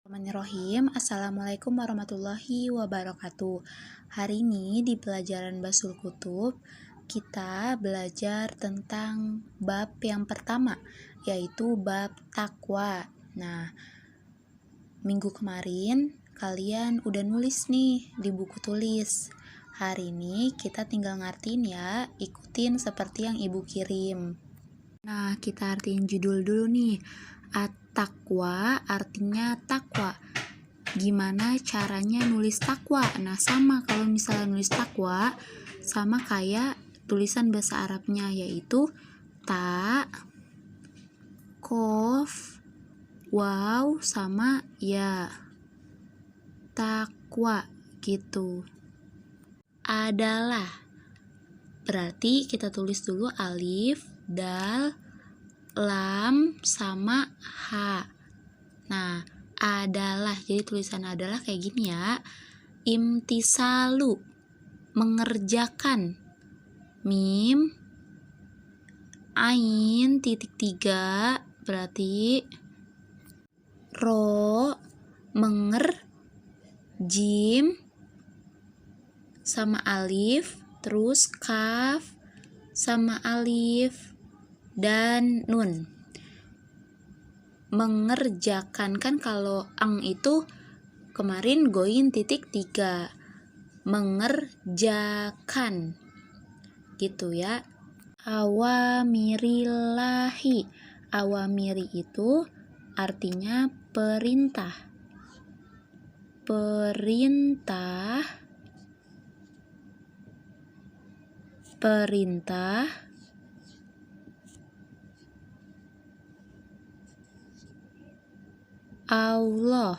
Bismillahirrahmanirrahim. Assalamualaikum warahmatullahi wabarakatuh. Hari ini di pelajaran Basul Kutub kita belajar tentang bab yang pertama, yaitu bab takwa. Nah, minggu kemarin kalian udah nulis nih di buku tulis. Hari ini kita tinggal ngartiin ya, ikutin seperti yang ibu kirim. Nah, kita artiin judul dulu nih. At-taqwa artinya takwa. Gimana caranya nulis takwa? Nah, sama kalau misalnya nulis takwa, sama kayak tulisan bahasa Arabnya, yaitu ta, kof, waw, sama ya. Takwa gitu. Adalah. Berarti kita tulis dulu alif, dal, lam, sama ha. Nah, adalah. Jadi tulisan adalah kayak gini ya. Imtisalu, mengerjakan. Mim, ain, titik 3, berarti ro, jim, sama alif, terus kaf, sama alif, dan nun. Mengerjakan, kan kalau ang itu kemarin goin titik 3, mengerjakan gitu ya. Awamirillahi, awamiri itu artinya perintah. Perintah Allah.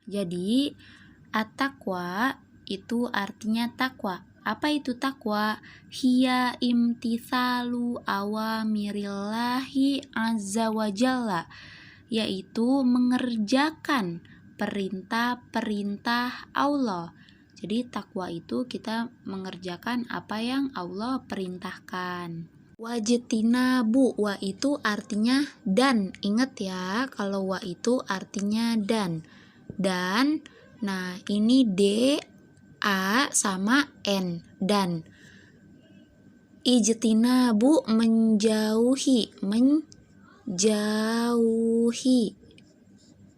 Jadi at-taqwa itu artinya takwa. Apa itu takwa? Hiya imtithalu awamirillahi azza wa jalla, yaitu mengerjakan perintah-perintah Allah. Jadi takwa itu kita mengerjakan apa yang Allah perintahkan. Wajtinabu, wa itu artinya dan. Ingat ya, kalau wa itu artinya dan. Dan, nah ini D, A, sama N, dan. Ijtinabu, menjauhi,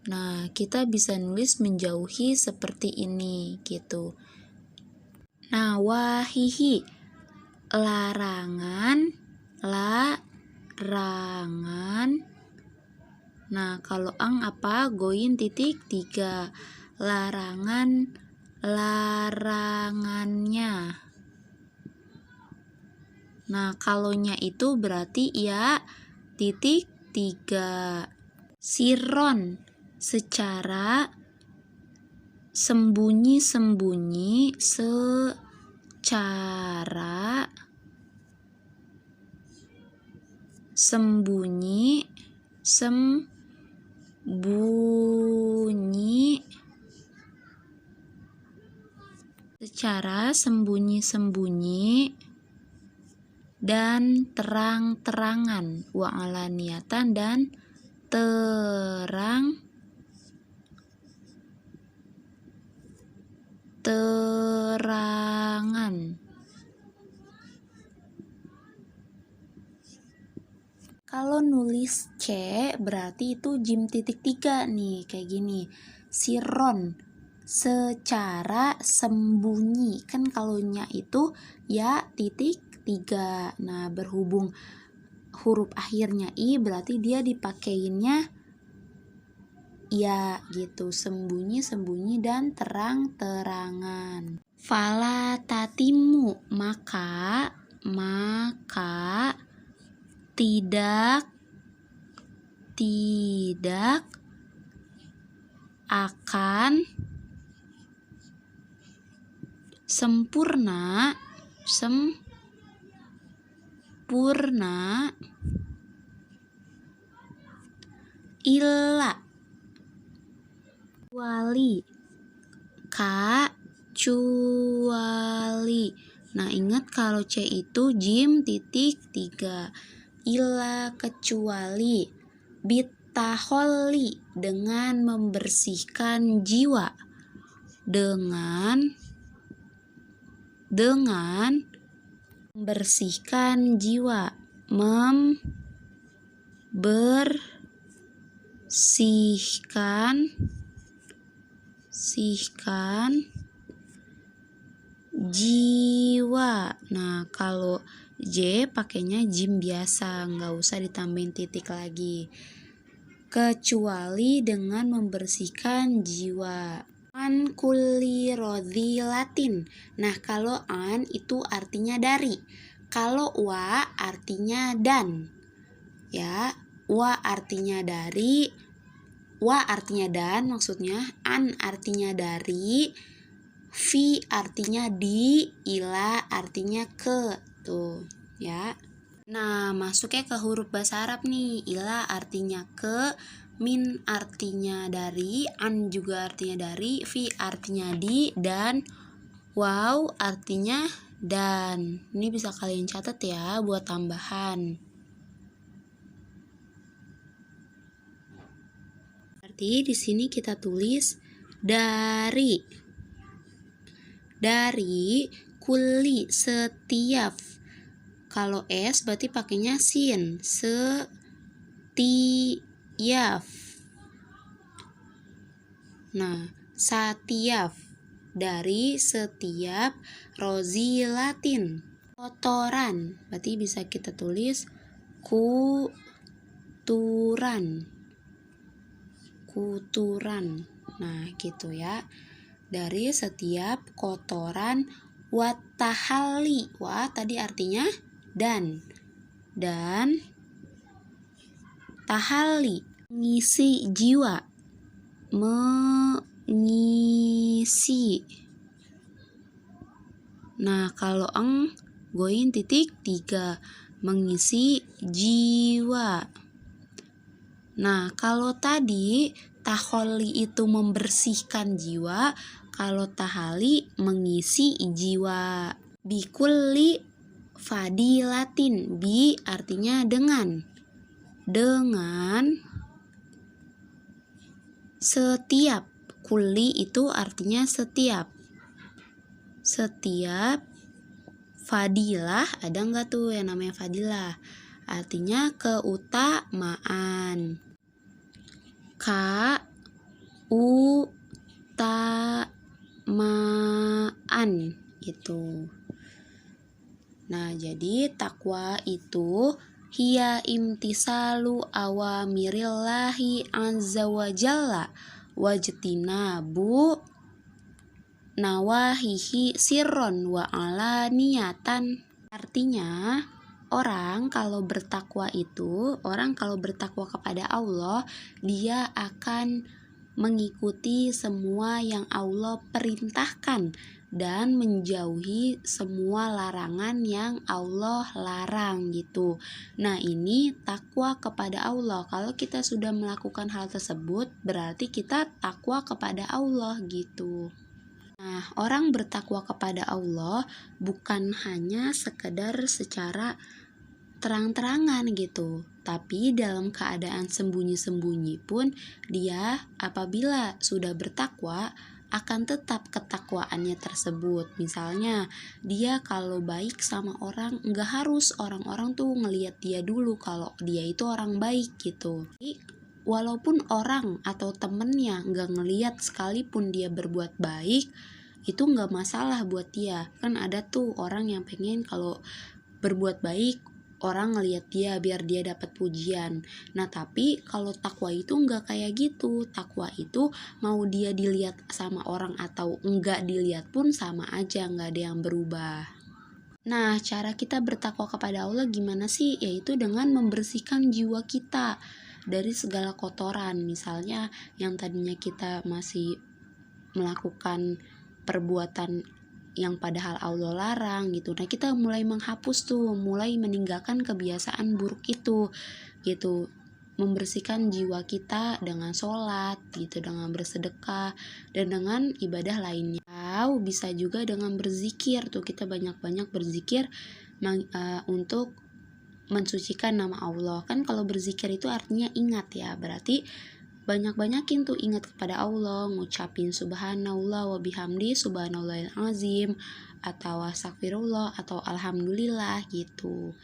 Nah, kita bisa nulis menjauhi seperti ini gitu. Nah, wahihi, larangan. Nah, kalau ang apa? Goin titik 3, larangannya. Nah, kalonya itu berarti ya titik 3. Siron, secara sembunyi-sembunyi, secara sembunyi-sembunyi dan terang-terangan, wa'alaniatan, dan terangan. Kalau nulis C berarti itu jim titik 3 nih, kayak gini. Siron, secara sembunyi. Kan kalau nya itu ya titik 3. Nah, berhubung huruf akhirnya i, berarti dia dipakainya ya gitu, sembunyi-sembunyi dan terang-terangan. Fala tatimu, maka tidak akan sempurna illa, kecuali. Nah, ingat kalau C itu jim titik 3, illa, kecuali, Taholi, dengan membersihkan jiwa, dengan membersihkan jiwa, sihkan jiwa. Nah, kalau J pakainya jim biasa, nggak usah ditambahin titik lagi. Kecuali dengan membersihkan jiwa. An kulli rodhilatin. Nah, kalau an itu artinya dari. Kalau wa artinya dan. Ya, wa artinya dari, wa artinya dan maksudnya, an artinya dari, fi artinya di, ila artinya ke. Tuh, ya. Nah, masuknya ke huruf bahasa Arab nih. Ila artinya ke, min artinya dari, an juga artinya dari, fi artinya di, dan waw artinya dan. Ini bisa kalian catat ya buat tambahan. Berarti di sini kita tulis dari. Dari, kulli setiap. Kalau S berarti pakainya sin, setiap. Nah, satiaf, dari setiap, rozilatin, kotoran, berarti bisa kita tulis kuturan. Nah, gitu ya. Dari setiap kotoran. Watahali, wa tadi artinya dan tahali, mengisi jiwa, mengisi. Nah, kalau eng goin titik 3, mengisi jiwa. Nah, kalau tadi taholi itu membersihkan jiwa, kalau tahali mengisi jiwa. Bikulli fadilatin, bi artinya dengan setiap, kulli itu artinya setiap, fadilah, ada nggak tuh yang namanya fadilah, artinya keutamaan, keutamaan gitu. Nah, jadi takwa itu hiya imtisalu awamirillahi azza wa jalla wajtinabu nawahihi sirron wa alaniyatan. Artinya, orang kalau bertakwa kepada Allah, dia akan mengikuti semua yang Allah perintahkan dan menjauhi semua larangan yang Allah larang gitu. Nah, ini takwa kepada Allah. Kalau kita sudah melakukan hal tersebut, berarti kita takwa kepada Allah gitu. Nah, orang bertakwa kepada Allah bukan hanya sekedar secara terang-terangan gitu, tapi dalam keadaan sembunyi-sembunyi pun dia apabila sudah bertakwa akan tetap ketakwaannya tersebut. Misalnya dia kalau baik sama orang, nggak harus orang-orang tuh ngelihat dia dulu kalau dia itu orang baik gitu. Walaupun orang atau temennya nggak ngelihat sekalipun dia berbuat baik, itu nggak masalah buat dia. Kan ada tuh orang yang pengen kalau berbuat baik orang ngelihat dia biar dia dapat pujian. Nah, tapi kalau takwa itu nggak kayak gitu. Takwa itu mau dia dilihat sama orang atau enggak dilihat pun sama aja, nggak ada yang berubah. Nah, cara kita bertakwa kepada Allah gimana sih? Yaitu dengan membersihkan jiwa kita dari segala kotoran. Misalnya yang tadinya kita masih melakukan perbuatan yang padahal Allah larang gitu. Nah, kita mulai menghapus tuh, mulai meninggalkan kebiasaan buruk itu gitu. Membersihkan jiwa kita dengan sholat gitu, dengan bersedekah dan dengan ibadah lainnya. Atau bisa juga dengan berzikir tuh, kita banyak-banyak berzikir untuk mensucikan nama Allah. Kan kalau berzikir itu artinya ingat ya, berarti banyak-banyakin tuh ingat kepada Allah, ngucapin subhanallah wa bihamdi subhanallahil azim, atau astagfirullah, atau alhamdulillah gitu.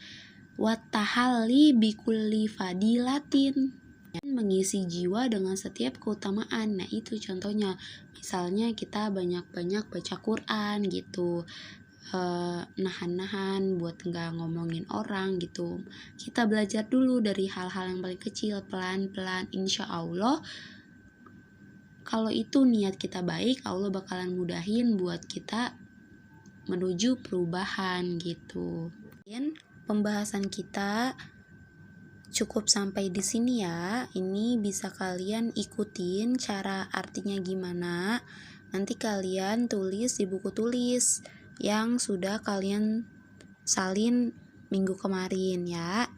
Wattahalli bikulli fadilatin, mengisi jiwa dengan setiap keutamaan. Nah itu contohnya, misalnya kita banyak-banyak baca Quran gitu, nahan-nahan buat nggak ngomongin orang gitu. Kita belajar dulu dari hal-hal yang paling kecil, pelan-pelan. Insya Allah kalau itu niat kita baik, Allah bakalan mudahin buat kita menuju perubahan gitu. Dan pembahasan kita cukup sampai di sini ya. Ini bisa kalian ikutin cara artinya gimana. Nanti kalian tulis di buku tulis yang sudah kalian salin minggu kemarin ya.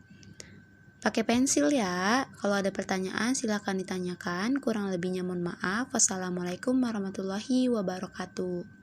Pakai pensil ya. Kalau ada pertanyaan silahkan ditanyakan. Kurang lebihnya mohon maaf. Wassalamualaikum warahmatullahi wabarakatuh.